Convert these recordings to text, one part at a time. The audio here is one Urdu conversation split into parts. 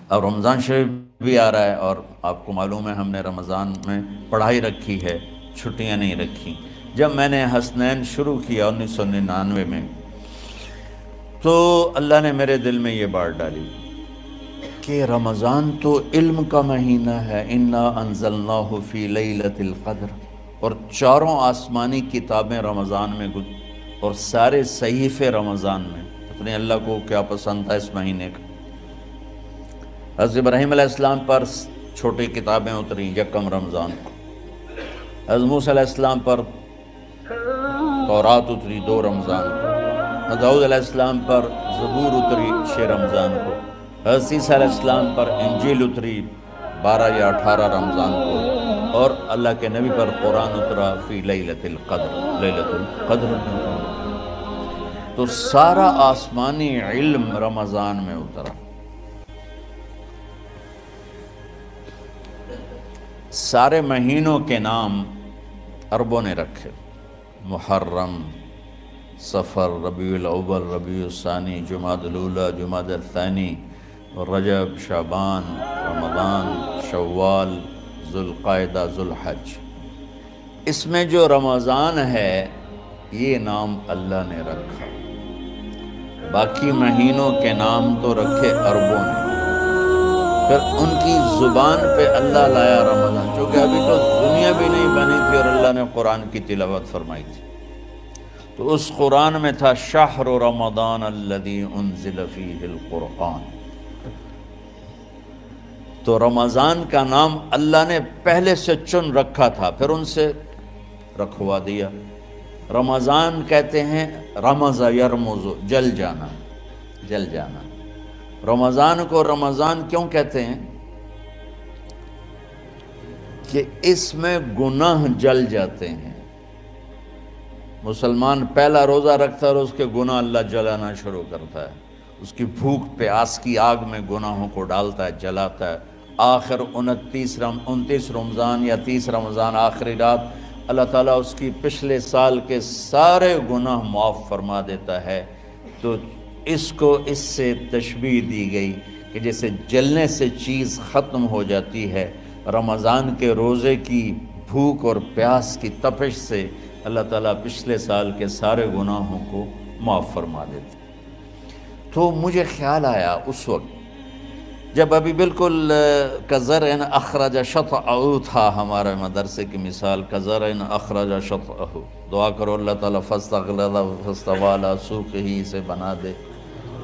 اب رمضان شریف بھی آ رہا ہے، اور آپ کو معلوم ہے ہم نے رمضان میں پڑھائی رکھی ہے، چھٹیاں نہیں رکھی۔ جب میں نے حسنین شروع کیا 1999 میں، تو اللہ نے میرے دل میں یہ بات ڈالی کہ رمضان تو علم کا مہینہ ہے، انا انزلناہ فی لیلۃ القدر، اور چاروں آسمانی کتابیں رمضان میں اور سارے صحیفے رمضان میں۔ اپنے اللہ کو کیا پسند تھا اس مہینے کا۔ حضرت ابراہیم علیہ السلام پر چھوٹی کتابیں اتری یکم رمضان کو، حضرت موسیٰ علیہ السلام پر تورات اتری 2 رمضان کو، حضرت داؤد علیہ السلام پر زبور اتری 6 رمضان کو، حضرت عیسیٰ علیہ السلام پر انجیل اتری 12 یا 18 رمضان کو، اور اللہ کے نبی پر قرآن اترا فی لیلۃ القدر، لیلۃ القدر میں اترا۔ تو سارا آسمانی علم رمضان میں اترا۔ سارے مہینوں کے نام عربوں نے رکھے، محرم، صفر، ربیع الاول، ربیع الثانی، جمادی الاولی، جمادی الثانی، رجب، شعبان، رمضان، شوال، ذوالقعدہ، ذوالحج۔ اس میں جو رمضان ہے یہ نام اللہ نے رکھا، باقی مہینوں کے نام تو رکھے عربوں نے۔ پھر ان کی زبان پہ اللہ لایا رمضان، چونکہ ابھی تو دنیا بھی نہیں بنی تھی اور اللہ نے قرآن کی تلاوت فرمائی تھی، تو اس قرآن میں تھا شہر رمضان الذی انزل فیہ القرآن۔ تو رمضان کا نام اللہ نے پہلے سے چن رکھا تھا، پھر ان سے رکھوا دیا۔ رمضان کہتے ہیں رمض یرمض، جل جانا، جل جانا۔ رمضان کو رمضان کیوں کہتے ہیں؟ کہ اس میں گناہ جل جاتے ہیں۔ مسلمان پہلا روزہ رکھتا ہے اور اس کے گناہ اللہ جلانا شروع کرتا ہے، اس کی بھوک پیاس کی آگ میں گناہوں کو ڈالتا ہے، جلاتا ہے۔ آخر 29 رمضان یا 30 رمضان آخری رات اللہ تعالیٰ اس کی پچھلے سال کے سارے گناہ معاف فرما دیتا ہے۔ تو اس کو اس سے تشبیہ دی گئی کہ جیسے جلنے سے چیز ختم ہو جاتی ہے، رمضان کے روزے کی بھوک اور پیاس کی تپش سے اللہ تعالیٰ پچھلے سال کے سارے گناہوں کو معاف فرما دیتے۔ تو مجھے خیال آیا اس وقت جب ابھی بالکل کزرع اخرج شطأہ تھا، ہمارے مدرسے کی مثال کزرع اخرج شطأہ، دعا کرو اللہ تعالیٰ فاستغلظ فاستوی علی سوقہ اسے بنا دے۔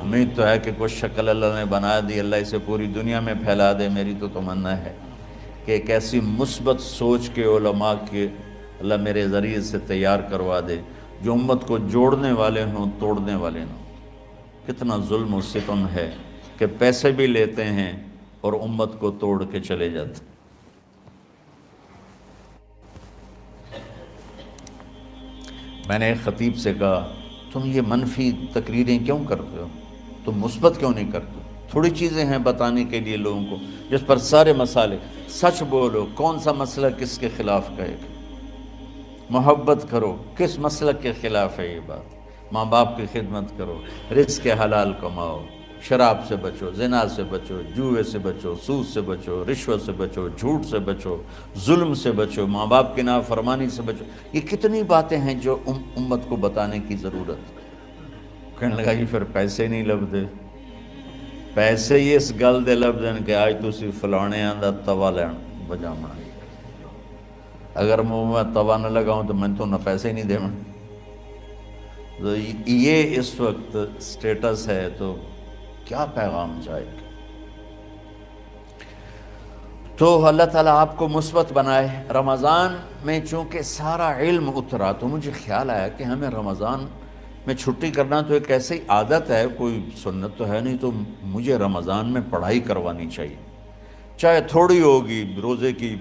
امید تو ہے کہ کچھ شکل اللہ نے بنا دی، اللہ اسے پوری دنیا میں پھیلا دے۔ میری تو تمنا ہے کہ ایک ایسی مثبت سوچ کے علماء کے اللہ میرے ذریعے سے تیار کروا دے جو امت کو جوڑنے والے ہوں، توڑنے والے نہ ہوں۔ کتنا ظلم و ستم ہے کہ پیسے بھی لیتے ہیں اور امت کو توڑ کے چلے جاتے۔ میں نے ایک خطیب سے کہا تم یہ منفی تقریریں کیوں کرتے ہو، تم مثبت کیوں نہیں کرتے؟ تھوڑی چیزیں ہیں بتانے کے لیے لوگوں کو جس پر سارے مسائل، سچ بولو، کون سا مسئلہ کس کے خلاف کہے گا، محبت کرو، کس مسلک کے خلاف ہے یہ بات، ماں باپ کی خدمت کرو، رزق حلال کماؤ، شراب سے بچو، زنا سے بچو، جوئے سے بچو، سود سے بچو، رشوت سے بچو، جھوٹ سے بچو، ظلم سے بچو، ماں باپ کی نافرمانی سے بچو۔ یہ کتنی باتیں ہیں جو امت کو بتانے کی ضرورت۔ کہنے لگا یہ پھر پیسے نہیں لبدے، پیسے ہی اس گل دے لبدن کہ آج تسی فلانے آندہ توا لین بجامنا، اگر میں توا نہ لگاؤں تو میں تو نہ پیسے نہیں دے میں۔ تو یہ اس وقت سٹیٹس ہے، تو کیا پیغام جائے گا؟ تو اللہ تعالیٰ آپ کو مثبت بنائے۔ رمضان میں چونکہ سارا علم اترا تو مجھے خیال آیا کہ ہمیں رمضان میں چھٹی کرنا تو ایک ایسی عادت ہے، کوئی سنت تو ہے نہیں، تو مجھے رمضان میں پڑھائی کروانی چاہیے، چاہے تھوڑی ہوگی، روزے کی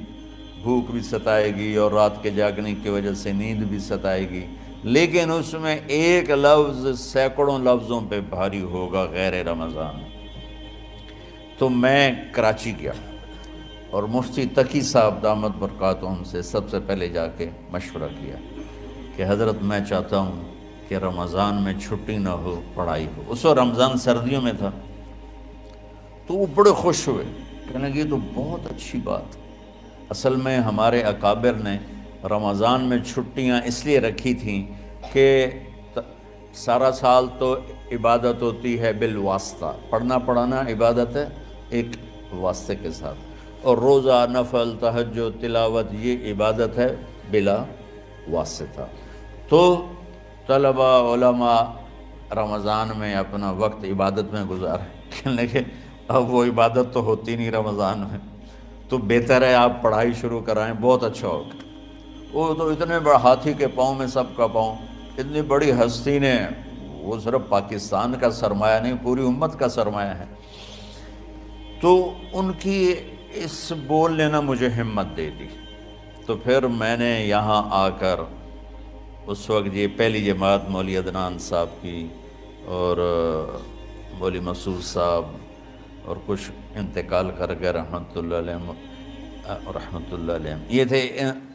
بھوک بھی ستائے گی اور رات کے جاگنے کی وجہ سے نیند بھی ستائے گی، لیکن اس میں ایک لفظ سینکڑوں لفظوں پہ بھاری ہوگا غیر رمضان۔ تو میں کراچی گیا اور مفتی تقی صاحب دامت برکاتہم سے سب سے پہلے جا کے مشورہ کیا کہ حضرت میں چاہتا ہوں کہ رمضان میں چھٹی نہ ہو، پڑھائی ہو۔ اس وقت رمضان سردیوں میں تھا، تو وہ بڑے خوش ہوئے، کہنے لگے یہ تو بہت اچھی بات۔ اصل میں ہمارے اکابر نے رمضان میں چھٹیاں اس لیے رکھی تھیں کہ سارا سال تو عبادت ہوتی ہے بالواسطہ، پڑھنا پڑھانا عبادت ہے ایک واسطے کے ساتھ، اور روزہ، نفل، تہجد، تلاوت یہ عبادت ہے بلا واسطہ۔ تو طلبہ علماء رمضان میں اپنا وقت عبادت میں گزارے، کہنے لگے اب وہ عبادت تو ہوتی نہیں رمضان میں، تو بہتر ہے آپ پڑھائی شروع کرائیں، بہت اچھا ہوگا۔ وہ تو اتنے بڑے ہاتھی کے پاؤں میں سب کا پاؤں، اتنی بڑی ہستی نے، وہ صرف پاکستان کا سرمایہ نہیں پوری امت کا سرمایہ ہے، تو ان کی اس بول نے نہ مجھے ہمت دے دی۔ تو پھر میں نے یہاں آ کر اس وقت یہ پہلی جماعت مولوی عدنان صاحب کی اور مولوی مسعود صاحب اور کچھ انتقال کر گئے رحمۃ اللہ علیہ، یہ تھے،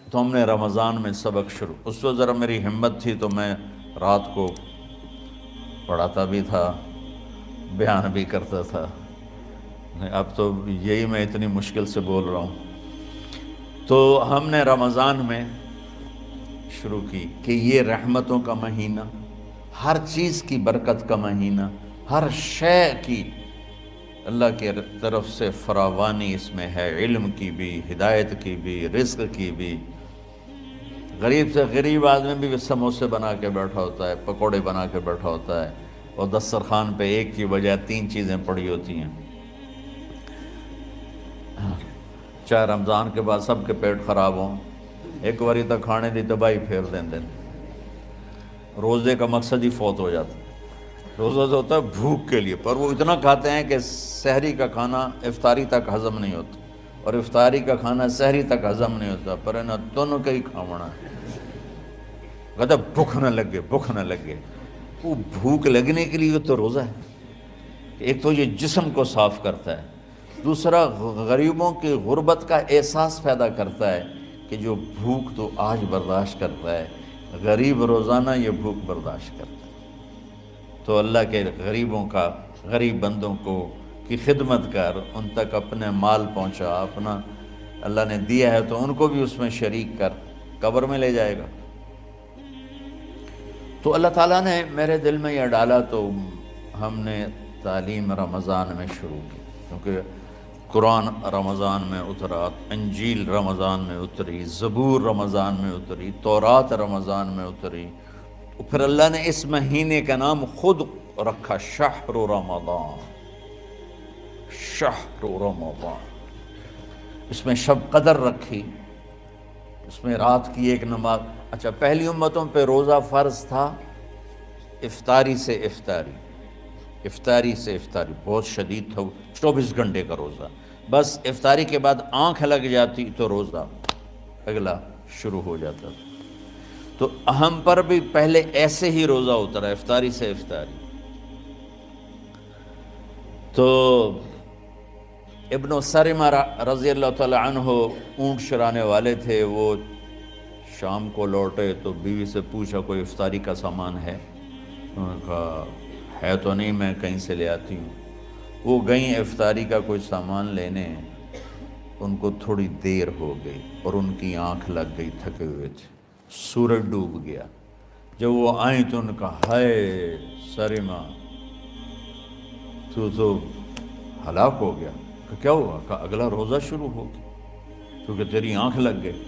تو ہم نے رمضان میں سبق شروع، اس وقت ذرا میری ہمت تھی تو میں رات کو پڑھاتا بھی تھا، بیان بھی کرتا تھا، اب تو یہی میں اتنی مشکل سے بول رہا ہوں۔ تو ہم نے رمضان میں شروع کی کہ یہ رحمتوں کا مہینہ، ہر چیز کی برکت کا مہینہ، ہر شے کی اللہ کی طرف سے فراوانی اس میں ہے، علم کی بھی، ہدایت کی بھی، رزق کی بھی۔ غریب سے غریب آدمی بھی سموسے بنا کے بیٹھا ہوتا ہے، پکوڑے بنا کے بیٹھا ہوتا ہے، اور دسترخوان پہ ایک کی بجائے 3 چیزیں پڑی ہوتی ہیں، چاہے رمضان کے بعد سب کے پیٹ خراب ہوں، ایک باری تک کھانے دی تباہی پھیر دیں۔ روزے کا مقصد ہی فوت ہو جاتا ہے۔ روزہ تو ہوتا ہے بھوک کے لیے، پر وہ اتنا کھاتے ہیں کہ سحری کا کھانا افطاری تک ہضم نہیں ہوتا، اور افطاری کا کھانا سحری تک ہضم نہیں ہوتا، پر انہیں دونوں کا ہی کھاونا ہے۔ کہتا بھوک نہ لگے، بھوک نہ لگے، وہ بھوک لگنے کے لیے تو روزہ ہے۔ ایک تو یہ جسم کو صاف کرتا ہے، دوسرا غریبوں کی غربت کا احساس پیدا کرتا ہے کہ جو بھوک تو آج برداشت کرتا ہے، غریب روزانہ یہ بھوک برداشت کرتا ہے۔ تو اللہ کے غریبوں کا، غریب بندوں کو کی خدمت کر، ان تک اپنے مال پہنچا، اپنا اللہ نے دیا ہے تو ان کو بھی اس میں شریک کر، قبر میں لے جائے گا۔ تو اللہ تعالیٰ نے میرے دل میں یہ ڈالا، تو ہم نے تعلیم رمضان میں شروع کی، کیونکہ قرآن رمضان میں اترا، انجیل رمضان میں اتری، زبور رمضان میں اتری، تورات رمضان میں اتری، پھر اللہ نے اس مہینے کا نام خود رکھا شہر رمضان، شہر رمضان۔ اس میں شب قدر رکھی، اس میں رات کی ایک نماز۔ اچھا، پہلی امتوں پہ روزہ فرض تھا افطاری سے افطاری، افطاری سے افطاری، بہت شدید تھا، 24 گھنٹے کا روزہ، بس افطاری کے بعد آنکھ لگ جاتی تو روزہ اگلا شروع ہو جاتا تھا۔ تو ہم پر بھی پہلے ایسے ہی روزہ اترا، افطاری سے افطاری۔ تو ابن سرمہ رضی اللہ تعالی عنہ اونٹ چرانے والے تھے، وہ شام کو لوٹے تو بیوی سے پوچھا کوئی افطاری کا سامان ہے؟ انہوں نے کہا ہے تو نہیں، میں کہیں سے لے آتی ہوں۔ وہ گئیں افطاری کا کوئی سامان لینے، ان کو تھوڑی دیر ہو گئی اور ان کی آنکھ لگ گئی، تھکے ہوئے تھے، سورج ڈوب گیا۔ جب وہ آئیں تو ان کا ہائے سرمہ تو ہلاک ہو گیا۔ کہ کیا ہوا؟ کہ اگلا روزہ شروع ہو گیا کیونکہ تیری آنکھ لگ گئی۔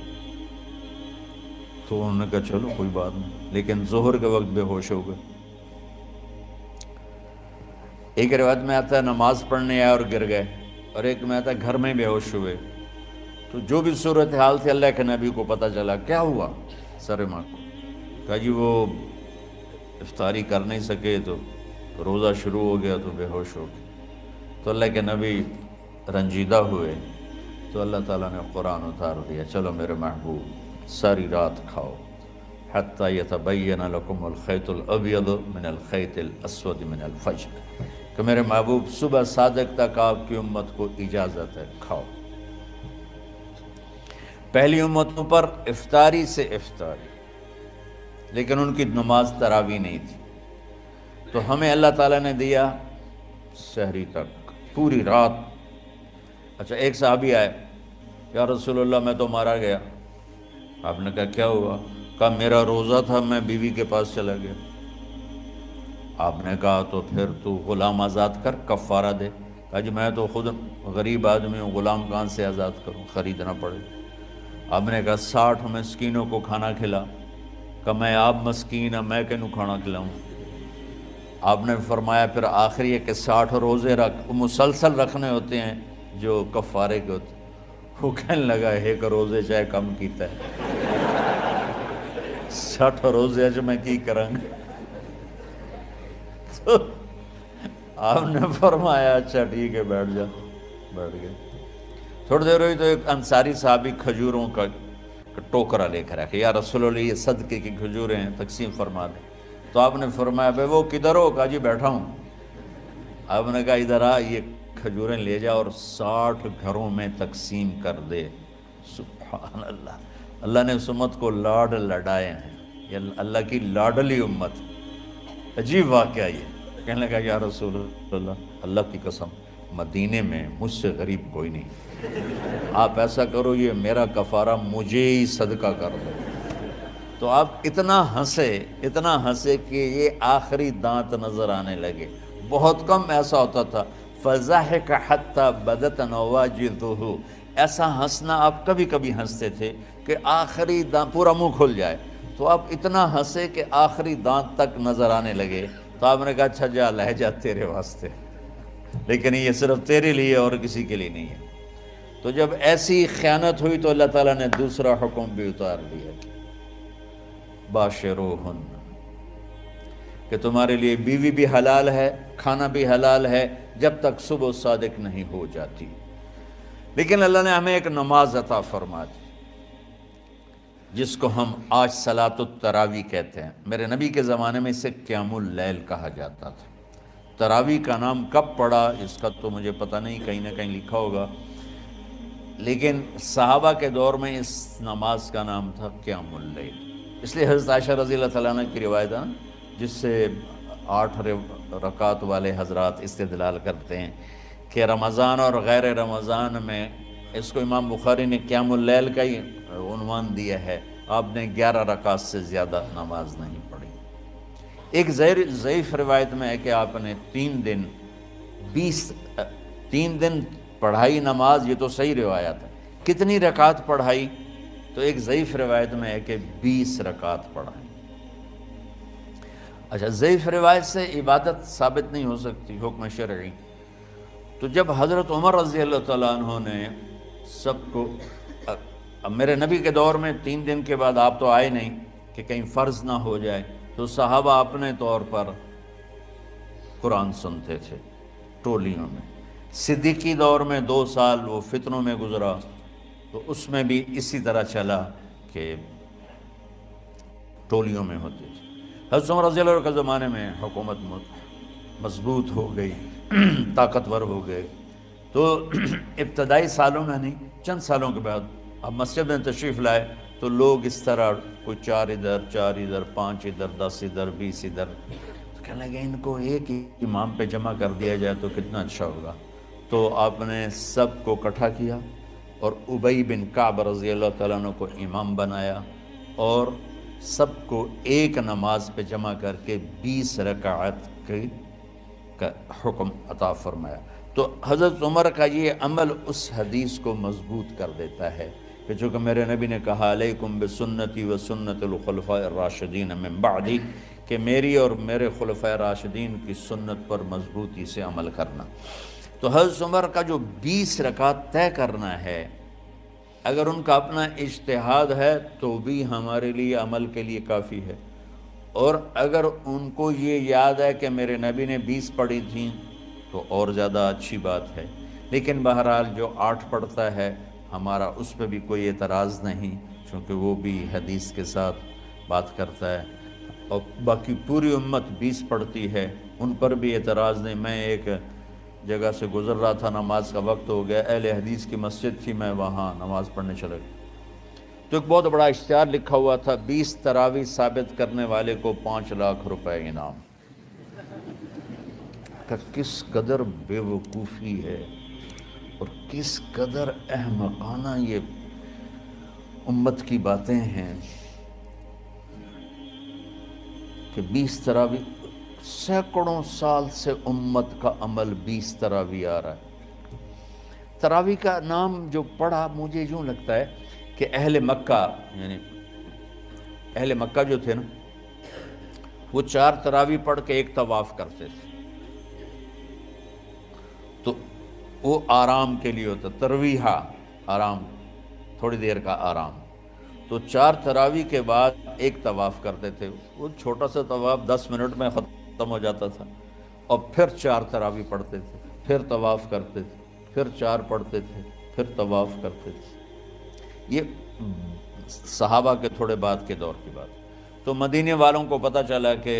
تو انہوں نے کہا چلو کوئی بات نہیں، لیکن ظہر کے وقت بے ہوش ہو گئے۔ ایک روایت میں آتا ہے نماز پڑھنے آئے اور گر گئے، اور ایک میں آتا ہے گھر میں بے ہوش ہوئے۔ تو جو بھی صورتحال تھی اللہ کے نبی کو پتہ چلا۔ کیا ہوا سرمہ کو؟ کہا جی وہ افطاری کر نہیں سکے تو روزہ شروع ہو گیا تو بے ہوش ہو گئے۔ تو اللہ کے نبی رنجیدہ ہوئے، تو اللہ تعالیٰ نے قرآن اتار دیا، چلو میرے محبوب ساری رات کھاؤ، حتیٰ یتبین لکم الخیط الابیض من الخیط الاسود من الفجر، کہ میرے محبوب صبح صادق تک آپ کی امت کو اجازت ہے، کھاؤ۔ پہلی امتوں پر افطاری سے افطاری، لیکن ان کی نماز تراویح نہیں تھی، تو ہمیں اللہ تعالیٰ نے دیا سحری تک پوری رات۔ اچھا ایک صحابی آئے، یا رسول اللہ میں تو مارا گیا۔ آپ نے کہا کیا ہوا؟ کہا میرا روزہ تھا، میں بیوی کے پاس چلا گیا۔ آپ نے کہا تو پھر تو غلام آزاد کر، کفارہ دے۔ کہا جی میں تو خود غریب آدمی ہوں، غلام کہاں سے آزاد کروں، خریدنا پڑے۔ آپ نے کہا 60 مسکینوں کو کھانا کھلا۔ کہ میں آپ مسکین ہوں، میں کینوں کھانا کھلاؤں؟ آپ نے فرمایا پھر آخری ہے کہ 60 روزے رکھ، وہ مسلسل رکھنے ہوتے ہیں جو کفارے کے ہوتے ہیں۔ وہ کہنے لگا ایک روزے چاہے کم کیتا ہے، 60 روزے اچ میں کی کروں گا؟ تو آپ نے فرمایا اچھا ٹھیک ہے بیٹھ جا۔ بیٹھ گئے۔ تھوڑی دیر ہوئی تو ایک انصاری صحابی کھجوروں کا ٹوکرا لے کر آیا، یا رسول اللہ یہ صدقے کی کھجوریں ہیں، تقسیم فرما دیں۔ تو آپ نے فرمایا بھائی وہ کدھر ہو؟ کہا جی بیٹھا ہوں۔ آپ نے کہا ادھر آ، یہ کھجوریں لے جا اور 60 گھروں میں تقسیم کر دے۔ سبحان اللہ، اللہ نے اس امت کو لاڈ لڈائے ہیں، یہ اللہ کی لاڈلی امت۔ عجیب واقعہ یہ، کہنے لگا یا رسول اللہ، اللہ کی قسم مدینے میں مجھ سے غریب کوئی نہیں، آپ ایسا کرو یہ میرا کفارہ مجھے ہی صدقہ کر دو۔ تو آپ اتنا ہنسے کہ یہ آخری دانت نظر آنے لگے۔ بہت کم ایسا ہوتا تھا، فَضَحِكَ حَتَّى بَدَتْ نَوَاجِذُهُ، ایسا ہنسنا آپ کبھی کبھی ہنستے تھے کہ آخری دانت پورا منہ کھل جائے۔ تو آپ اتنا ہنسے کہ آخری دانت تک نظر آنے لگے۔ تو آپ نے کہا اچھا جا لہجہ تیرے واسطے، لیکن یہ صرف تیرے لیے اور کسی کے لیے نہیں ہے۔ تو جب ایسی خیانت ہوئی تو اللہ تعالیٰ نے دوسرا حکم بھی اتار دیا، باشروہن، کہ تمہارے لیے بیوی بھی حلال ہے، کھانا بھی حلال ہے جب تک صبح صادق نہیں ہو جاتی۔ لیکن اللہ نے ہمیں ایک نماز عطا فرما دی جس کو ہم آج صلاۃ التراویح کہتے ہیں۔ میرے نبی کے زمانے میں اسے قیام اللیل کہا جاتا تھا۔ تراویح کا نام کب پڑا اس کا تو مجھے پتہ نہیں، کہیں نہ کہیں لکھا ہوگا، لیکن صحابہ کے دور میں اس نماز کا نام تھا قیام اللیل۔ اس لیے حضرت عائشہ رضی اللہ تعالیٰ عنہ کی روایت ہے جس سے 8 رکعت والے حضرات استدلال کرتے ہیں کہ رمضان اور غیر رمضان میں اس کو امام بخاری نے قیام اللیل کا ہی عنوان دیا ہے، آپ نے 11 رکعت سے زیادہ نماز نہیں پڑھی۔ ایک ضعیف روایت میں ہے کہ آپ نے 3 دن پڑھائی نماز، یہ تو صحیح روایت ہے۔ کتنی رکعت پڑھائی؟ تو ایک ضعیف روایت میں ہے کہ 20 رکعت پڑھائی۔ اچھا ضعیف روایت سے عبادت ثابت نہیں ہو سکتی، حکم شرعی۔ تو جب حضرت عمر رضی اللہ تعالیٰ عنہ نے سب کو، اب میرے نبی کے دور میں 3 دن کے بعد آپ تو آئے نہیں کہ کہیں فرض نہ ہو جائے، تو صحابہ اپنے طور پر قرآن سنتے تھے ٹولیوں میں۔ صدیقی دور میں 2 سال وہ فتنوں میں گزرا، تو اس میں بھی اسی طرح چلا کہ ٹولیوں میں ہوتے تھے۔ حضرت عمر رضی اللہ عنہ کے زمانے میں حکومت مضبوط ہو گئی، طاقتور ہو گئے، تو ابتدائی سالوں میں نہیں، چند سالوں کے بعد اب مسجد میں تشریف لائے تو لوگ اس طرح کوئی 4 ادھر 4 ادھر 5 ادھر 10 ادھر 20 ادھر، تو کہنے لگے ان کو ایک ہی امام پہ جمع کر دیا جائے تو کتنا اچھا ہوگا۔ تو آپ نے سب کو اکٹھا کیا اور ابی بن کعب رضی اللہ تعالیٰ عنہ کو امام بنایا اور سب کو ایک نماز پہ جمع کر کے 20 رکعت کا حکم عطا فرمایا۔ تو حضرت عمر کا یہ عمل اس حدیث کو مضبوط کر دیتا ہے کہ چونکہ میرے نبی نے کہا علیکم بسنتی و سنت الخلفاء الراشدین من بعدی، کہ میری اور میرے خلفاء راشدین کی سنت پر مضبوطی سے عمل کرنا۔ تو حضرت عمر کا جو 20 رکعت طے کرنا ہے، اگر ان کا اپنا اجتہاد ہے تو بھی ہمارے لیے عمل کے لیے کافی ہے، اور اگر ان کو یہ یاد ہے کہ میرے نبی نے 20 پڑھی تھیں تو اور زیادہ اچھی بات ہے۔ لیکن بہرحال جو 8 پڑھتا ہے ہمارا اس پہ بھی کوئی اعتراض نہیں، چونکہ وہ بھی حدیث کے ساتھ بات کرتا ہے، اور باقی پوری امت 20 پڑھتی ہے ان پر بھی اعتراض نہیں۔ میں ایک جگہ سے گزر رہا تھا، نماز کا وقت ہو گیا، اہل حدیث کی مسجد تھی، میں وہاں نماز پڑھنے چلا گیا تو ایک بہت بڑا اشتہار لکھا ہوا تھا، 20 تراویح ثابت کرنے والے کو 5 لاکھ روپے انعام۔ کہ کس قدر بے وقوفی ہے اور کس قدر احمقانہ یہ امت کی باتیں ہیں کہ 20 تراویح، سینکڑوں سال سے امت کا عمل 20 تراویح آ رہا ہے۔ تراویح کا نام جو پڑھا مجھے یوں لگتا ہے کہ اہل مکہ، یعنی اہل مکہ جو تھے نا، وہ 4 تراویح پڑھ کے ایک طواف کرتے تھے، تو وہ آرام کے لیے ہوتا، ترویحہ آرام، تھوڑی دیر کا آرام، تو 4 تراویح کے بعد ایک طواف کرتے تھے۔ وہ چھوٹا سا طواف 10 منٹ میں ختم ہو جاتا تھا، اور پھر 4 تراویح پڑھتے تھے، پھر طواف کرتے تھے، پھر 4 پڑھتے تھے، پھر طواف کرتے تھے۔ یہ صحابہ کے تھوڑے بعد کے دور کی بات۔ تو مدینے والوں کو پتہ چلا کہ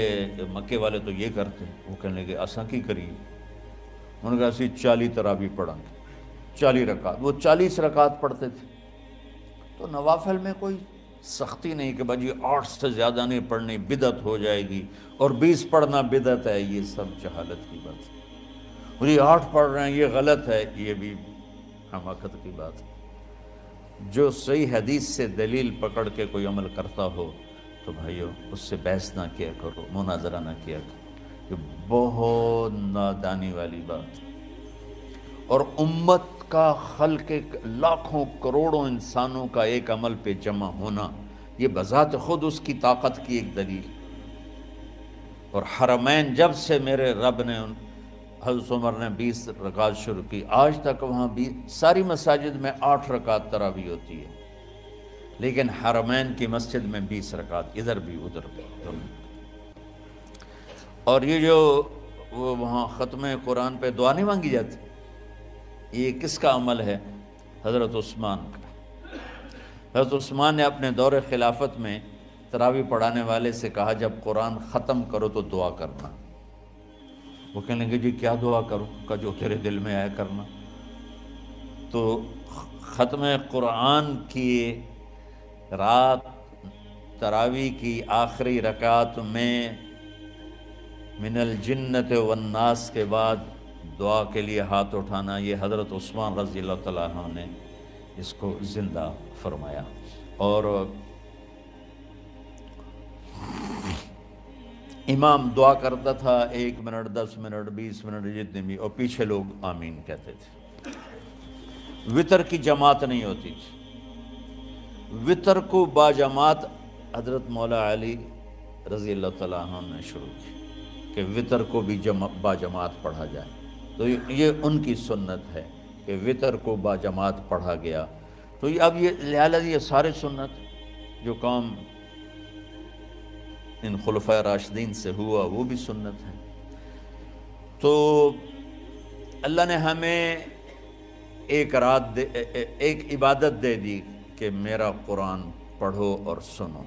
مکے والے تو یہ کرتے ہیں، وہ کہنے لگے اساں کی کریے؟ انہوں نے کہا اسی 40 تراویح پڑھیں گے، 40 رکعت، وہ 40 رکعت پڑھتے تھے۔ تو نوافل میں کوئی سختی نہیں کہ بھائی 8 سے زیادہ نہیں پڑھنی، بدعت ہو جائے گی، اور 20 پڑھنا بدعت ہے، یہ سب جہالت کی بات ہے۔ اور یہ 8 پڑھ رہے ہیں یہ غلط ہے، یہ بھی حماقت کی بات ہے۔ جو صحیح حدیث سے دلیل پکڑ کے کوئی عمل کرتا ہو تو بھائیو اس سے بحث نہ کیا کرو، مناظرہ نہ کیا کرو، یہ بہت نادانی والی بات ہے۔ اور امت کا خلق لاکھوں کروڑوں انسانوں کا ایک عمل پہ جمع ہونا، یہ بذات خود اس کی طاقت کی ایک دلیل۔ اور حرمین جب سے میرے رب نے حضرت عمر نے 20 رکعت شروع کی، آج تک وہاں بھی ساری مساجد میں 8 رکعت تراویح ہوتی ہے، لیکن حرمین کی مسجد میں 20 رکعت، ادھر بھی ادھر بھی۔ اور یہ جو وہ وہاں ختم قرآن پہ دعا نہیں مانگی جاتی، یہ کس کا عمل ہے؟ حضرت عثمان کا۔ حضرت عثمان نے اپنے دور خلافت میں تراویح پڑھانے والے سے کہا جب قرآن ختم کرو تو دعا کرنا۔ وہ کہنے لگے جی کیا دعا کروں؟ کہ جو تیرے دل میں آیا کرنا۔ تو ختم قرآن کی رات تراویح کی آخری رکعت میں من الجنت والناس کے بعد دعا کے لیے ہاتھ اٹھانا، یہ حضرت عثمان رضی اللہ تعالیٰ عنہ نے اس کو زندہ فرمایا۔ اور امام دعا کرتا تھا 1 منٹ، 10 منٹ، 20 منٹ، جتنے بھی، اور پیچھے لوگ آمین کہتے تھے۔ وتر کی جماعت نہیں ہوتی تھی، وتر کو باجماعت حضرت مولا علی رضی اللہ تعالیٰ عنہ نے شروع کی کہ وتر کو بھی باجماعت پڑھا جائے۔ تو یہ ان کی سنت ہے کہ وتر کو باجماعت پڑھا گیا۔ تو اب یہ لہٰذا یہ سارے سنت جو کام ان خلفۂ راشدین سے ہوا وہ بھی سنت ہے۔ تو اللہ نے ہمیں ایک عبادت دے دی کہ میرا قرآن پڑھو اور سنو۔